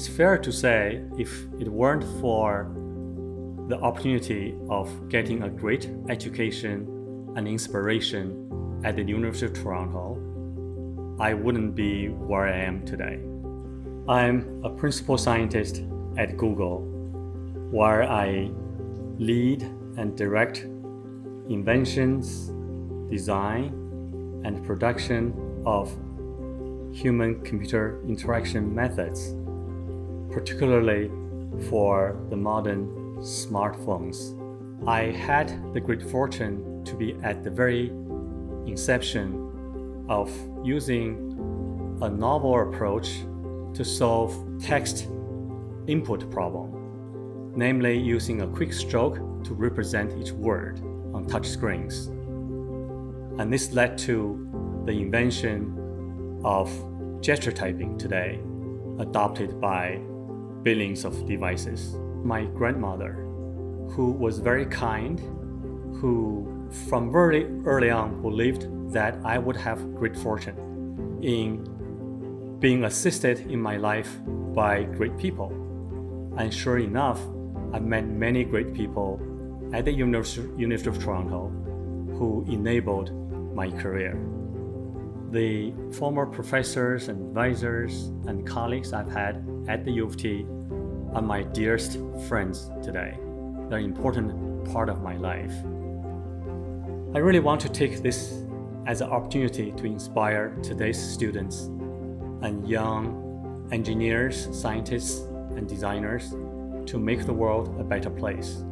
It's fair to say if it weren't for the opportunity of getting a great education and inspiration at the University of Toronto, I wouldn't be where I am today. I'm a principal scientist at Google, where I lead and direct inventions, design, and production of human-computer interaction methods, particularly for the modern smartphones. I had the great fortune to be at the very inception of using a novel approach to solve text input problem, namely using a quick stroke to represent each word on touch screens. And this led to the invention of gesture typing today, adopted by billions of devices. My grandmother, who was very kind, who from very early on believed that I would have great fortune in being assisted in my life by great people. And sure enough, I've met many great people at the University of Toronto who enabled my career. The former professors and advisors and colleagues I've had at the U of T are my dearest friends today. They're an important part of my life. I really want to take this as an opportunity to inspire today's students and young engineers, scientists, and designers to make the world a better place.